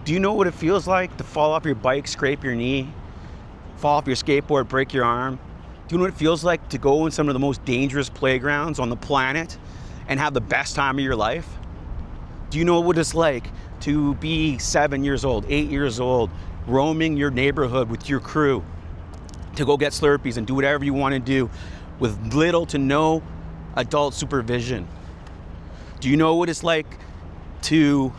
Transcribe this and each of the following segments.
Do you know what it feels like to fall off your bike, scrape your knee, fall off your skateboard, break your arm? Do you know what it feels like to go in some of the most dangerous playgrounds on the planet and have the best time of your life? Do you know what it's like to be 7 years old, 8 years old, roaming your neighborhood with your crew to go get Slurpees and do whatever you want to do with little to no adult supervision? Do you know what it's like to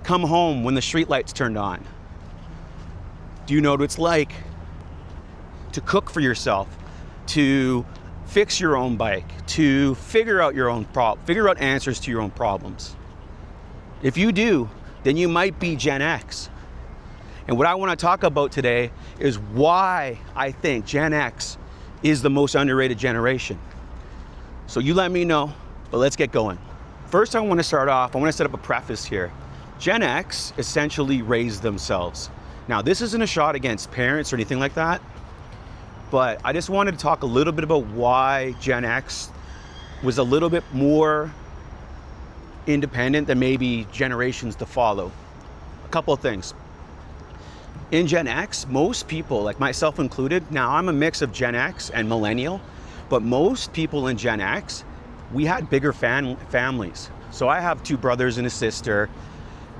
come home when the streetlights turned on? Do you know what it's like to cook for yourself, to fix your own bike, to figure out your own figure out answers to your own problems? If you do, then you might be Gen X. And what I want to talk about today is why I think Gen X is the most underrated generation. So you let me know, but let's get going. First, I want to start off, I want to set up a preface here. Gen X essentially raised themselves. Now, this isn't a shot against parents or anything like that, but I just wanted to talk a little bit about why Gen X was a little bit more independent than maybe generations to follow. A couple of things. In Gen X, most people, like myself included, now I'm a mix of Gen X and millennial, but most people in Gen X, we had bigger families. So I have 2 brothers and a sister.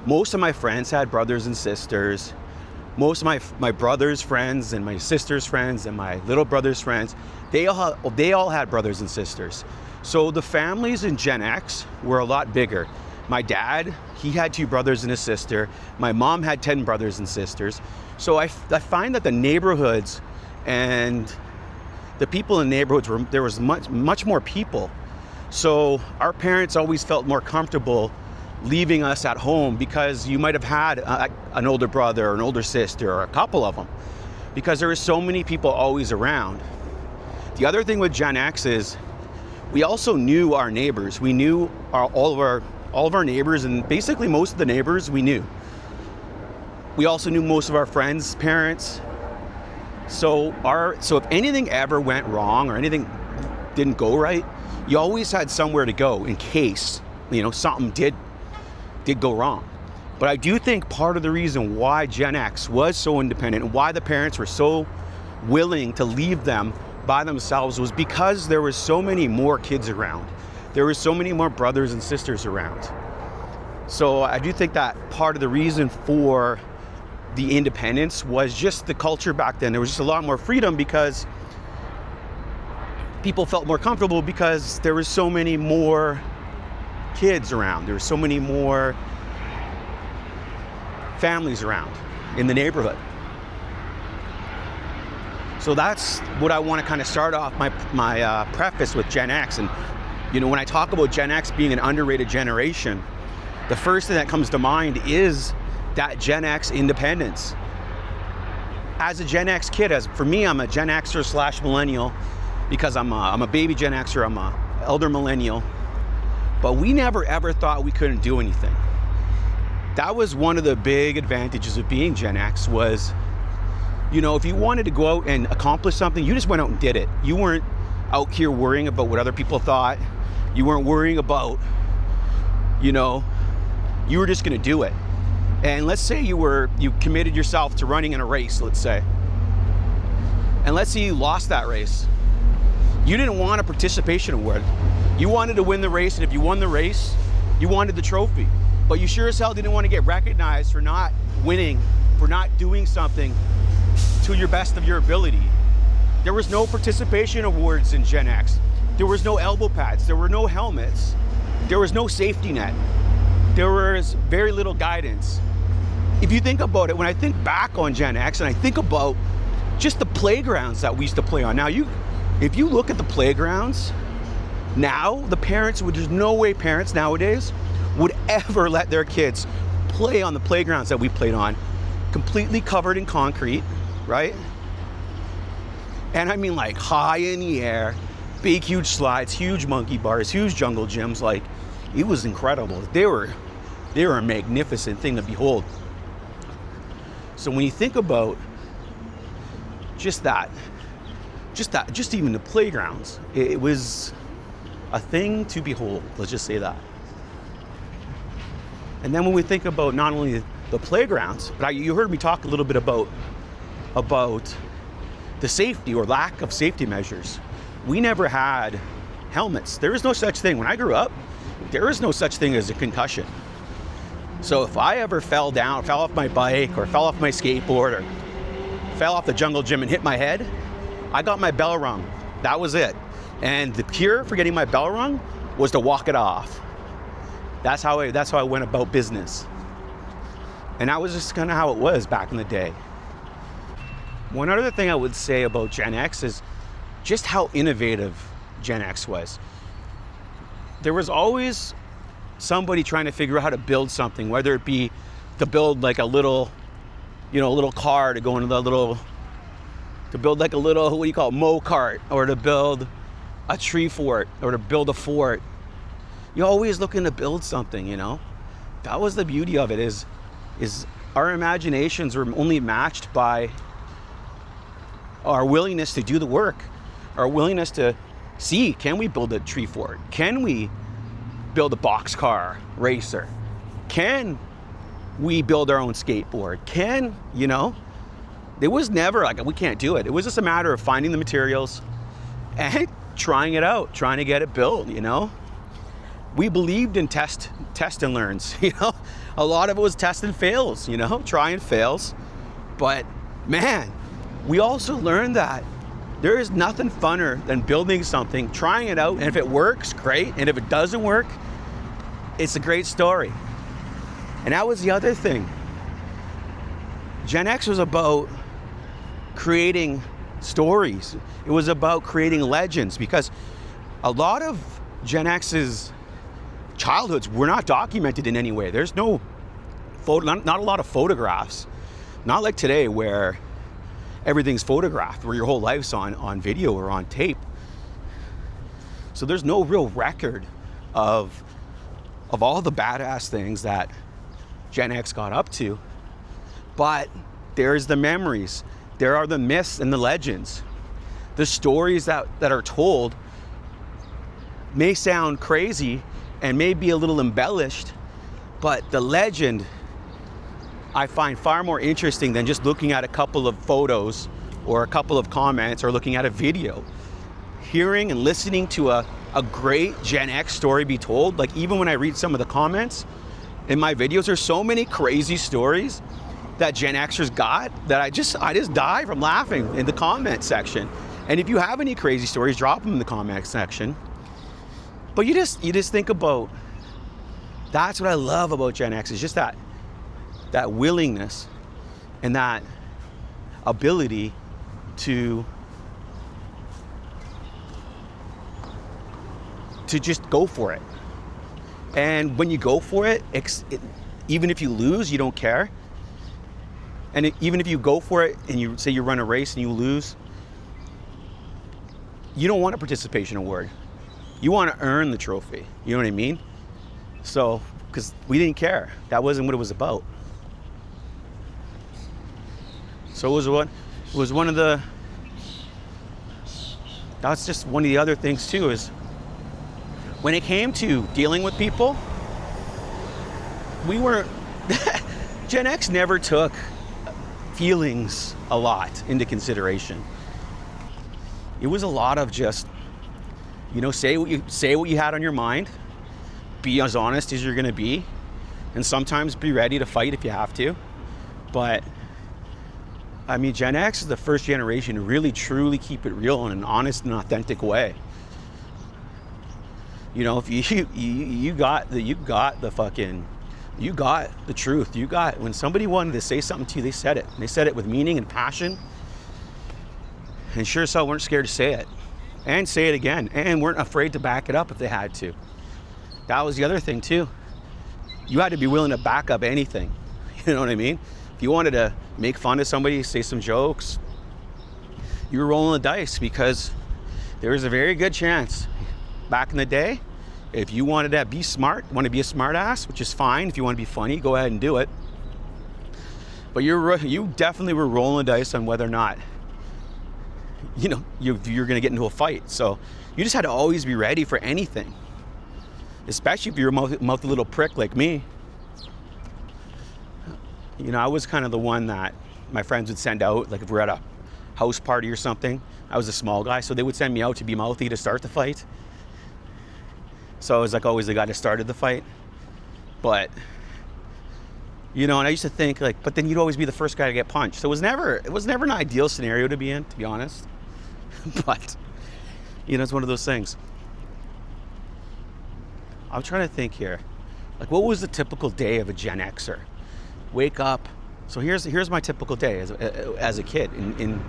Most of my friends had brothers and sisters. Most of my brother's friends and my sister's friends and my little brother's friends, they all had brothers and sisters. So the families in Gen X were a lot bigger. My dad, he had 2 brothers and a sister. My mom had 10 brothers and sisters. So I find that the neighborhoods and the people in neighborhoods, there was much more people. So our parents always felt more comfortable leaving us at home because you might have had an older brother or an older sister or a couple of them, because there were so many people always around. The other thing with Gen X is we also knew our neighbors. We knew all of our neighbors, and basically most of the neighbors we knew. We also knew most of our friends' parents. So if anything ever went wrong or anything didn't go right, you always had somewhere to go in case, something did go wrong. But I do think part of the reason why Gen X was so independent and why the parents were so willing to leave them by themselves was because there were so many more kids around. There were so many more brothers and sisters around. So I do think that part of the reason for the independence was just the culture back then. There was just a lot more freedom because people felt more comfortable because there were so many more kids around. There were so many more families around in the neighborhood. So that's what I want to kind of start off my preface with Gen X. And when I talk about Gen X being an underrated generation, the first thing that comes to mind is that Gen X independence. As a Gen X kid, for me, I'm a Gen Xer / millennial because I'm a baby Gen Xer, I'm a elder millennial. But we never ever thought we couldn't do anything. That was one of the big advantages of being Gen X was, if you wanted to go out and accomplish something, you just went out and did it. You weren't out here worrying about what other people thought. You weren't worrying about, you were just gonna do it. And let's say you committed yourself to running in a race, let's say. And let's say you lost that race. You didn't want a participation award. You wanted to win the race, and if you won the race, you wanted the trophy. But you sure as hell didn't want to get recognized for not winning, for not doing something to your best of your ability. There was no participation awards in Gen X. There was no elbow pads. There were no helmets. There was no safety net. There was very little guidance. If you think about it, when I think back on Gen X and I think about just the playgrounds that we used to play on. Now, if you look at the playgrounds, now there's no way parents nowadays would ever let their kids play on the playgrounds that we played on, completely covered in concrete, right? And I mean like high in the air, big, huge slides, huge monkey bars, huge jungle gyms. Like, it was incredible. They were a magnificent thing to behold. So when you think about just even the playgrounds, it was a thing to behold. Let's just say that. And then when we think about not only the playgrounds. But you heard me talk a little bit about the safety or lack of safety measures. We never had helmets. There is no such thing. When I grew up, there is no such thing as a concussion. So if I ever fell off my bike or fell off my skateboard or fell off the jungle gym and hit my head, I got my bell rung. That was it. And the cure for getting my bell rung was to walk it off. That's how I went about business. And that was just kind of how it was back in the day. One other thing I would say about Gen X is just how innovative Gen X was. There was always somebody trying to figure out how to build something, whether it be to build like a little car to go into to build like a little, what do you call it, mow cart, or to build a tree fort, or to build a fort. You're always looking to build something, you know? That was the beauty of it, is our imaginations were only matched by our willingness to do the work, our willingness to see, can we build a tree fort? Can we build a boxcar racer? Can we build our own skateboard? It was never like, we can't do it. It was just a matter of finding the materials and trying it out, trying to get it built, you know? We believed in test and learns, you know? A lot of it was test and fails, you know? Try and fails. But man, we also learned that there is nothing funner than building something, trying it out, and if it works, great. And if it doesn't work, it's a great story. And that was the other thing. Gen X was about creating stories. It was about creating legends, because a lot of Gen X's childhoods were not documented in any way. There's not a lot of photographs. Not like today where everything's photographed, where your whole life's on video or on tape. So there's no real record of all the badass things that Gen X got up to. But there's the memories. There are the myths and the legends. The stories that are told may sound crazy and may be a little embellished, but the legend I find far more interesting than just looking at a couple of photos or a couple of comments or looking at a video. Hearing and listening to a great Gen X story be told, like even when I read some of the comments in my videos, there's so many crazy stories that Gen Xers got that I just die from laughing in the comment section. And if you have any crazy stories, drop them in the comment section. But you just think about, that's what I love about Gen X, is just that willingness and that ability to just go for it. And when you go for it, even if you lose, you don't care. And even if you go for it and you say you run a race and you lose, you don't want a participation award. You want to earn the trophy. You know what I mean? So, because we didn't care. That wasn't what it was about. So that's just one of the other things too, is when it came to dealing with people, Gen X never took feelings a lot into consideration. It was a lot of just, say what you had on your mind, be as honest as you're gonna be, and sometimes be ready to fight if you have to. But I mean, Gen X is the first generation to really truly keep it real in an honest and authentic way. If you got the truth. When somebody wanted to say something to you, they said it. They said it with meaning and passion. And sure as hell weren't scared to say it. And say it again. And weren't afraid to back it up if they had to. That was the other thing too. You had to be willing to back up anything. You know what I mean? If you wanted to make fun of somebody, say some jokes, you were rolling the dice, because there was a very good chance back in the day, if you wanted to be smart, want to be a smart ass, which is fine. If you want to be funny, go ahead and do it. But you definitely were rolling the dice on whether or not, you're going to get into a fight. So you just had to always be ready for anything, especially if you're a mouthy little prick like me. You know, I was kind of the one that my friends would send out, like if we're at a house party or something. I was a small guy, so they would send me out to be mouthy to start the fight. So I was like always the guy that started the fight. But, you know, and I used to think like, but then you'd always be the first guy to get punched. So it was never an ideal scenario to be in, to be honest. But, you know, it's one of those things. I'm trying to think here. Like, what was the typical day of a Gen Xer? Wake up. So here's my typical day as a kid in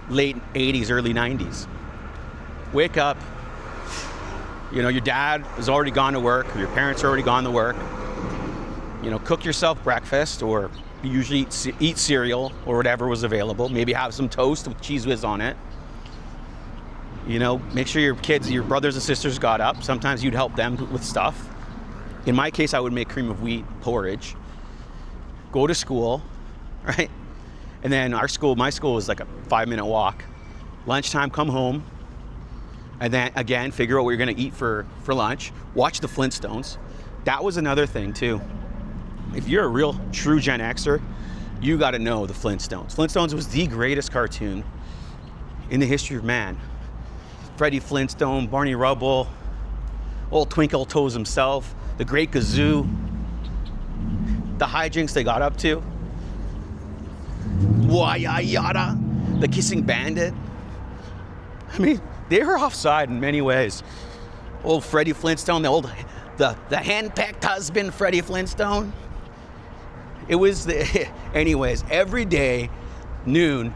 late 80s, early 90s. Wake up. You know, your dad is already gone to work, or your parents are already gone to work. You know, cook yourself breakfast, or you usually eat cereal or whatever was available. Maybe have some toast with Cheese Whiz on it. You know, make sure your kids, your brothers and sisters got up. Sometimes you'd help them with stuff. In my case, I would make cream of wheat porridge. Go to school, right? And then my school was like a 5-minute walk. Lunchtime, come home. And then again, figure out what you're gonna eat for lunch. Watch the Flintstones. That was another thing too. If you're a real true Gen Xer, you gotta know the Flintstones. Flintstones was the greatest cartoon in the history of man. Freddie Flintstone, Barney Rubble, old Twinkle Toes himself, the Great Gazoo, the hijinks they got up to, Yada, the Kissing Bandit. I mean, they were offside in many ways. Old Freddie Flintstone, the hand-picked husband, Freddie Flintstone. It was anyways, every day, noon,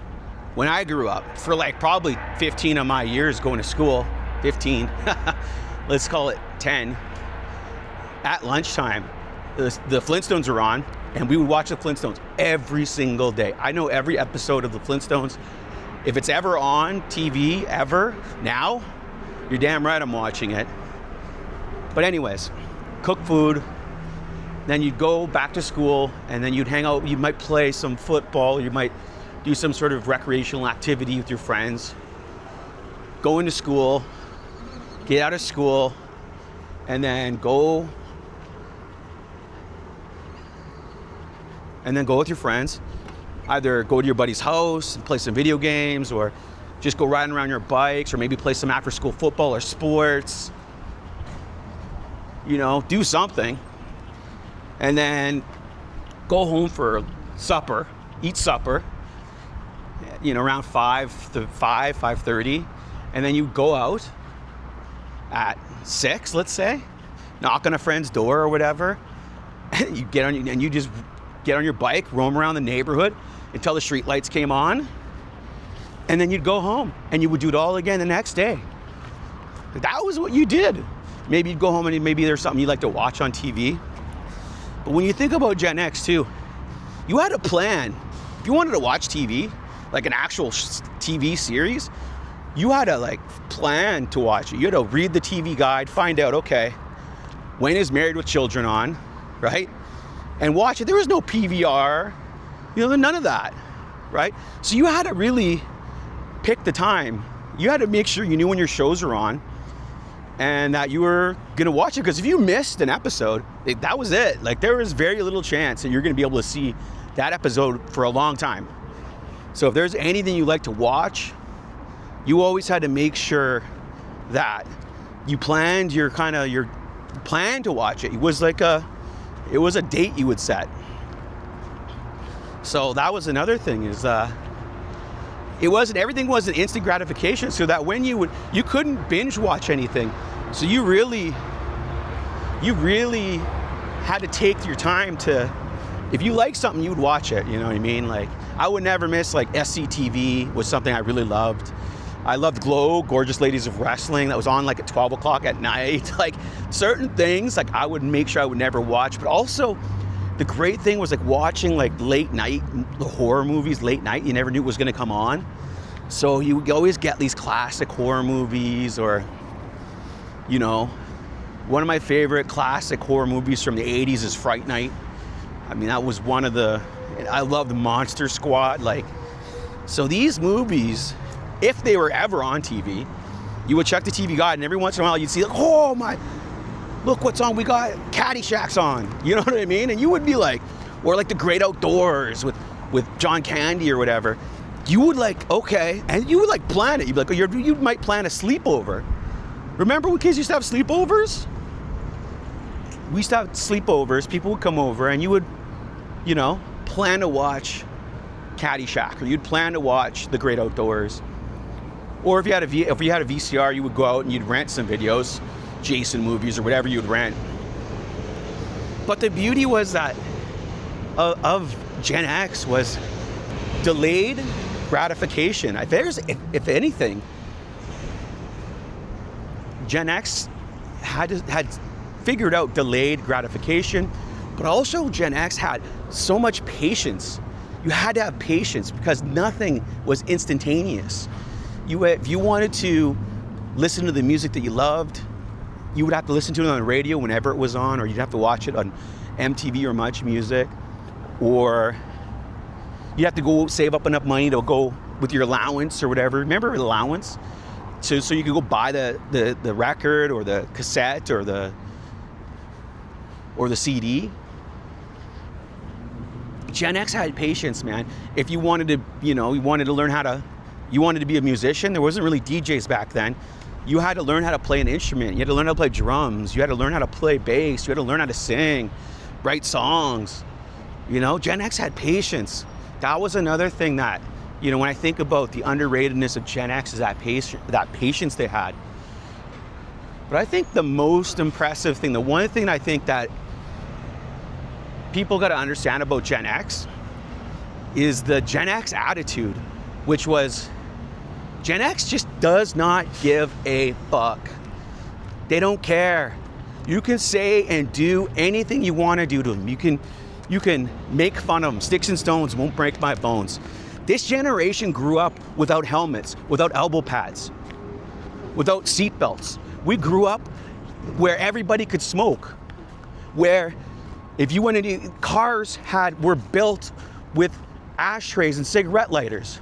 when I grew up, for like probably 15 of my years going to school, 15, let's call it 10, at lunchtime, the Flintstones were on, and we would watch the Flintstones every single day. I know every episode of the Flintstones. If it's ever on TV, ever, now, you're damn right I'm watching it. But anyways, cook food, then you'd go back to school, and then you'd hang out, you might play some football, you might do some sort of recreational activity with your friends, go into school, get out of school, and then go with your friends. Either go to your buddy's house and play some video games, or just go riding around your bikes, or maybe play some after school football or sports. You know, do something. And then go home for supper, eat supper, you know, around 5:30. And then you go out at 6, let's say, knock on a friend's door or whatever. And you just get on your bike, roam around the neighborhood until the streetlights came on, and then you'd go home, and you would do it all again the next day. That was what you did. Maybe you'd go home and maybe there's something you'd like to watch on TV. But when you think about Gen X too, you had a plan. If you wanted to watch TV, like an actual TV series, you had to like plan to watch it. You had to read the TV guide, find out, okay, when is Married with Children on, right? And watch it. There was no PVR, you know, none of that, right? So you had to really pick the time. You had to make sure you knew when your shows were on and that you were gonna watch it, because if you missed an episode, that was it. Like, there was very little chance that you're gonna be able to see that episode for a long time. So if there's anything you like to watch, you always had to make sure that you planned your plan to watch it. It was a date you would set. So that was another thing, is everything wasn't instant gratification, so that when you couldn't binge watch anything. So you really had to take your time to, if you like something, you would watch it, you know what I mean? Like, I would never miss, like, SCTV was something I really loved. I loved Glow, Gorgeous Ladies of Wrestling, that was on like at 12 o'clock at night. Like, certain things, like, I would make sure I would never watch. But also, the great thing was like watching like late night, the horror movies late night. You never knew it was gonna come on. So you would always get these classic horror movies, or, you know, one of my favorite classic horror movies from the 80s is Fright Night. I mean, that was I loved Monster Squad. Like, so these movies, if they were ever on TV, you would check the TV guide, and every once in a while you'd see, like, oh my, look what's on, we got Caddyshack's on, you know what I mean? And you would be like, or like the Great Outdoors with John Candy or whatever, you would like, okay, and you would like plan it. You'd be like, oh, you might plan a sleepover. Remember when kids used to have sleepovers? We used to have sleepovers. People would come over and you would, you know, plan to watch Caddyshack, or you'd plan to watch the Great Outdoors. Or if you had a VCR, you would go out and you'd rent some videos, Jason movies or whatever you'd rent. But the beauty was that of Gen X was delayed gratification. If anything, Gen X had figured out delayed gratification, but also Gen X had so much patience. You had to have patience because nothing was instantaneous. If you wanted to listen to the music that you loved, you would have to listen to it on the radio whenever it was on, or you'd have to watch it on MTV or Much Music, or you'd have to go save up enough money to go with your allowance or whatever. Remember allowance? So you could go buy the record or the cassette or the CD. Gen X had patience, man. If you wanted to, you wanted to be a musician, there wasn't really DJs back then. You had to learn how to play an instrument. You had to learn how to play drums. You had to learn how to play bass. You had to learn how to sing, write songs. Gen X had patience. That was another thing that, when I think about the underratedness of Gen X, is that patience they had. But I think the most impressive thing, the one thing I think that people got to understand about Gen X is the Gen X attitude, which was Gen X just does not give a fuck. They don't care. You can say and do anything you want to do to them. You can make fun of them. Sticks and stones won't break my bones. This generation grew up without helmets, without elbow pads, without seat belts. We grew up where everybody could smoke, where if you went into cars were built with ashtrays and cigarette lighters,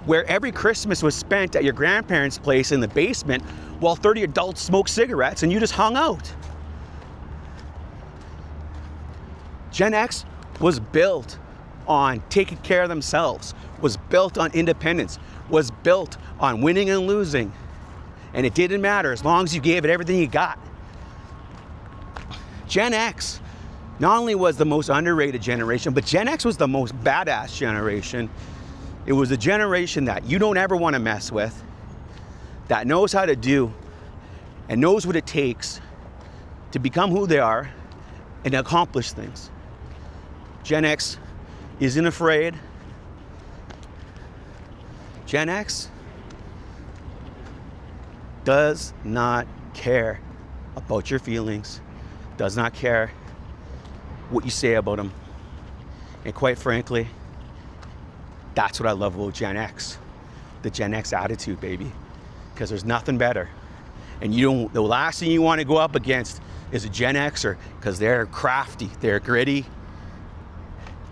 where every Christmas was spent at your grandparents' place in the basement while 30 adults smoked cigarettes and you just hung out. Gen X was built on taking care of themselves, was built on independence, was built on winning and losing. And it didn't matter as long as you gave it everything you got. Gen X not only was the most underrated generation, but Gen X was the most badass generation. It was a generation that you don't ever want to mess with, that knows how to do and knows what it takes to become who they are and accomplish things. Gen X isn't afraid. Gen X does not care about your feelings, does not care what you say about them. And quite frankly, that's what I love about Gen X. The Gen X attitude, baby. Because there's nothing better. And the last thing you want to go up against is a Gen Xer, because they're crafty, they're gritty,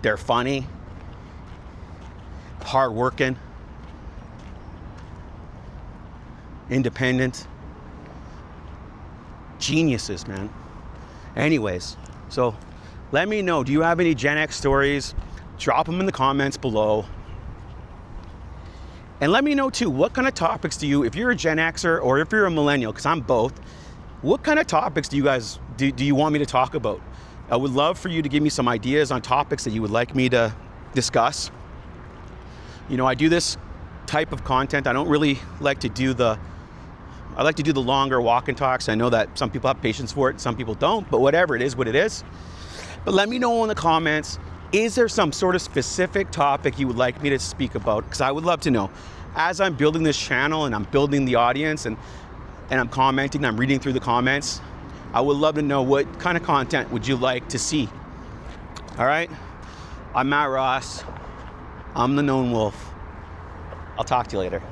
they're funny, hardworking, independent, geniuses, man. Anyways, so let me know, do you have any Gen X stories? Drop them in the comments below. And let me know too, what kind of topics do you, if you're a Gen Xer or if you're a millennial, because I'm both, what kind of topics do you guys, do you want me to talk about? I would love for you to give me some ideas on topics that you would like me to discuss. I do this type of content. I don't really like to do I like to do the longer walk and talks. I know that some people have patience for it, some people don't, but whatever, it is what it is. But let me know in the comments, is there some sort of specific topic you would like me to speak about? Because I would love to know. As I'm building this channel and I'm building the audience and I'm commenting, I'm reading through the comments, I would love to know what kind of content would you like to see. All right, I'm Matt Ross. I'm the Known Wolf. I'll talk to you later.